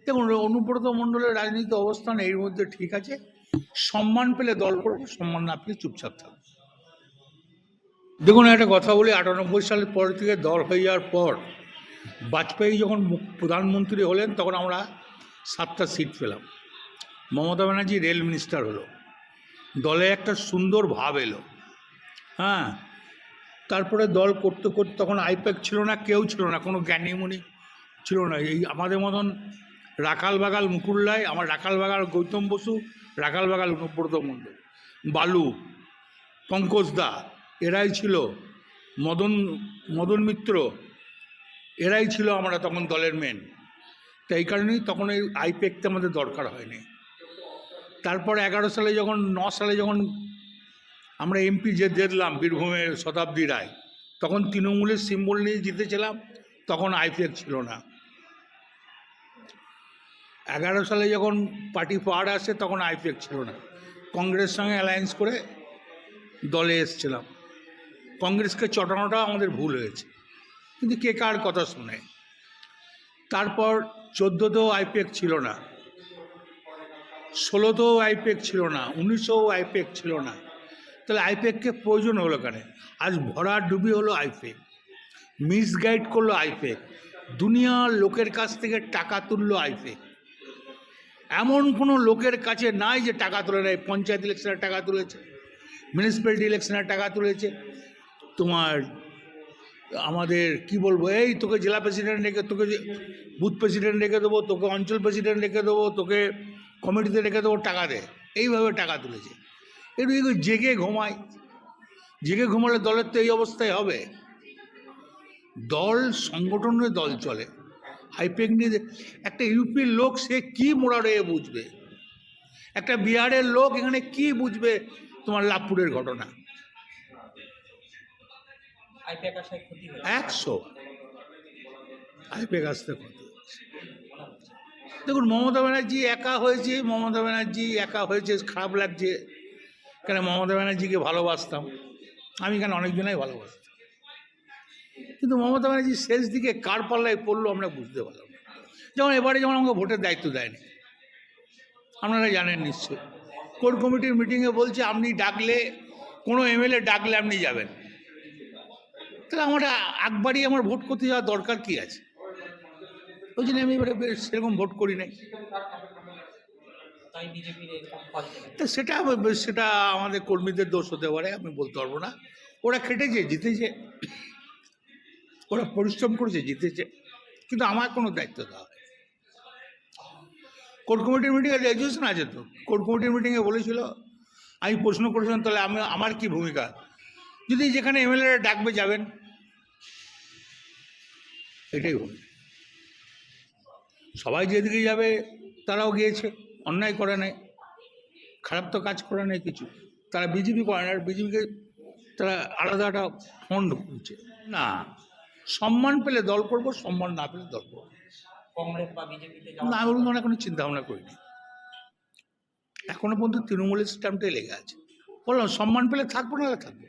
দেখুন, অনুব্রত মণ্ডলের রাজনীতি অবস্থান এর মধ্যে ঠিক আছে। সম্মান পেলে দল করবো, সম্মান না পেলে চুপচাপ থাকবো। দেখুন, একটা কথা বলি, 98 সালের পর থেকে দল হয়ে যাওয়ার পর বাজপেয়ী যখন প্রধানমন্ত্রী হলেন তখন আমরা 7টা সিট পেলাম। মমতা ব্যানার্জি রেল মিনিস্টার হলো, দলে একটা সুন্দর ভাব এলো। হ্যাঁ, তারপরে দল করতে করতে তখন আইপ্যাক ছিল না, কেউ ছিল না, কোনো জ্ঞানীমণি ছিল না। এই আমাদের মতন রাখাল বাগাল মুকুল্লায়, আমার রাখাল বাগাল গৌতম বসু, রাখাল বাগাল অনুব্রত মণ্ডল, বালু, পঙ্কজ দা, এরাই ছিল, মদন মিত্র, এরাই ছিল আমরা তখন দলের মেন। তো এই কারণেই তখন এই আইপ্যাকটা আমাদের দরকার হয়নি। তারপর 9 সালে যখন আমরা এমপি যে জিতলাম বীরভূমের শতাব্দী রায়, তখন তৃণমূলের সিম্বল নিয়ে জিতেছিলাম, তখন আইপ্যাক ছিল না। 11 সালে যখন পার্টি পাওয়ার আসে তখন আইপ্যাক ছিল না, কংগ্রেস সঙ্গে অ্যালায়েন্স করে দলে এসেছিলাম। কংগ্রেসকে চটানোটা আমাদের ভুল হয়েছে, কিন্তু কে কার কথা শুনে। তারপর 14তেও আইপ্যাক ছিল না, 16তেও আইপ্যাক ছিল না, 19এও আইপ্যাক ছিল না। তাহলে আইপ্যাককে প্রয়োজন হলো কেন? আজ ভরা ডুবি হলো আইপ্যাক, মিসগাইড করলো আইপ্যাক, দুনিয়ার লোকের কাছ থেকে টাকা তুললো আইপ্যাক। এমন কোনো লোকের কাছে নাই যে টাকা তুলে নেয়। পঞ্চায়েত ইলেকশনের টাকা তুলেছে, মিউনিসিপ্যালিটি ইলেকশনের টাকা তুলেছে, তোমার আমাদের কি বলবো, এই তোকে জেলা প্রেসিডেন্ট রেখে, তোকে বুথ প্রেসিডেন্ট রেখে দেবো, তোকে অঞ্চল প্রেসিডেন্ট রেখে দেবো, তোকে কমিটিতে রেখে দেবো, টাকা দে, এইভাবে টাকা তুলেছে। একটু জেগে ঘুমায়, জেগে ঘুমালে দলের তো এই অবস্থায় হবে। দল সংগঠনের দল চলে, আইপ্যাক নিয়ে একটা ইউপির লোক সে কি মোড়ারে বুঝবে, একটা বিহারের লোক এখানে কি বুঝবে তোমার লাভপুরের ঘটনা। 100 আইপ্যাক আসতে ক্ষতি হচ্ছে। দেখুন, মমতা ব্যানার্জি একা হয়েছে, খারাপ লাগছে। কেন মমতা ব্যানার্জিকে ভালোবাসতাম আমি, কেন অনেকজনাই ভালোবাসতাম, কিন্তু মমতা ব্যানার্জি শেষ দিকে কার পাল্লায় পড়লো আমরা বুঝতে পারলাম না। যেমন এবারে যেমন আমাকে ভোটের দায়িত্ব দেয়নি, আপনারা জানেন নিশ্চয়ই। কোর কমিটির মিটিংয়ে বলছে আপনি ডাকলে, কোনো এমএলএ ডাকলে আপনি যাবেন। তাহলে আমার ভোট করতে যাওয়ার দরকার কি আছে? ওই জন্য আমি এবারে সেরকম ভোট করি নাই। তা সেটা আমাদের কর্মীদের দোষ হতে পারে, আমি বলতে পারবো না। ওরা খেটেছে, জিতেছে, ওরা পরিশ্রম করেছে, জিতেছে, কিন্তু আমার কোনো দায়িত্ব দেওয়া হয়। কোর কমিটির মিটিংয়ে রেজুলেশন আছে তো, কোর কমিটির মিটিংয়ে বলেছিল, আমি প্রশ্ন করেছিলাম তাহলে আমার কি ভূমিকা, যদি যেখানে এমএলএ ডাকবে যাবেন, এটাই ভূমিকা। সবাই যেদিকে যাবে তারাও গিয়েছে, অন্যায় করে নাই, খারাপ তো কাজ করে নাই কিছু। তারা বিজেপি করে না, বিজেপিকে তারা আলাদা একটা ফন্ড করছে না। সম্মান পেলে দল করবো, সম্মান না পেলে দল করবো। কংগ্রেস বা বিজেপিতে না, আমি বলুন এখনো চিন্তা ভাবনা করিনি, এখনো পর্যন্ত তৃণমূলের স্ট্যাম্পটাই লেগে আছে। বললাম সম্মান পেলে থাকবো, না থাকবো।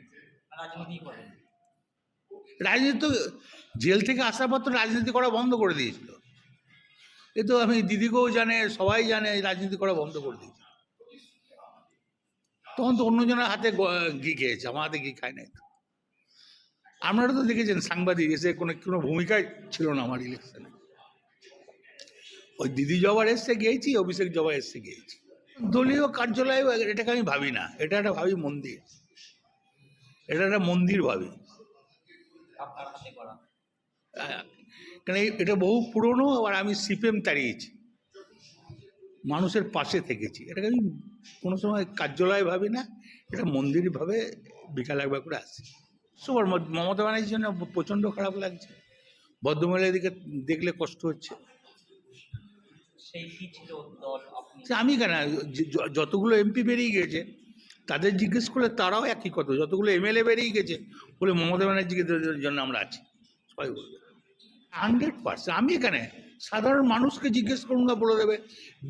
রাজনীতি তো জেল থেকে আসার পর তো রাজনীতি করা বন্ধ করে দিয়েছিল। এ তো আমি দিদিকেও জানে, সবাই জানে রাজনীতি করা বন্ধ করে দিয়েছে। তখন তো অন্যজনের হাতে ঘি খেয়েছে, আমার হাতে ঘি খায় নাই। আপনারা তো দেখেছেন, সাংবাদিক এসে কোনো ভূমিকায় ছিল না আমার ইলেকশনে। ওই দিদি জবার এসছে গিয়েছি, অভিষেক জবা এসছে গিয়েছি। দলীয় কার্যালয় এটাকে আমি ভাবি না, এটা একটা ভাবি মন্দির, এটা একটা মন্দির ভাবি। কারণ এটা বহু পুরনো, আর আমি সিপিএম তাড়িয়েছি, মানুষের পাশে থেকেছি। এটাকে আমি কোনো সময় কার্যালয় ভাবি না, এটা মন্দির ভাবে বিকাল একবার করে আসি। সবার মমতা ব্যানার্জির জন্য প্রচণ্ড খারাপ লাগছে, ভদ্রমহিলার দিকে দেখলে কষ্ট হচ্ছে। আমি কেন, যতগুলো এমপি বেরিয়ে গেছে তাদের জিজ্ঞেস করলে তারাও একই কথা, যতগুলো এমএলএ বেরিয়ে গেছে বলে মমতা ব্যানার্জিকে জন্য আমরা আছি, সবাই বলবে 100%। আমি এখানে সাধারণ মানুষকে জিজ্ঞেস করুনগা বলে দেবে,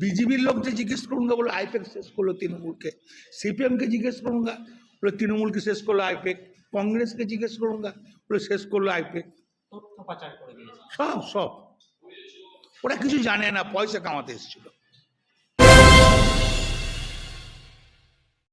বিজেপির লোকদের জিজ্ঞেস করুনগা বলে আইপ্যাক শেষ করলো তৃণমূলকে, সিপিএমকে জিজ্ঞেস করুনগা বলে তৃণমূলকে শেষ করলো আইপ্যাক, কংগ্রেসকে জিজ্ঞেস করুনগা বলে শেষ করলো আইপ্যাক। তথ্য পাচার করে দিয়েছে সব ওরা কিছু জানে না, পয়সা কামাতে এসেছিল।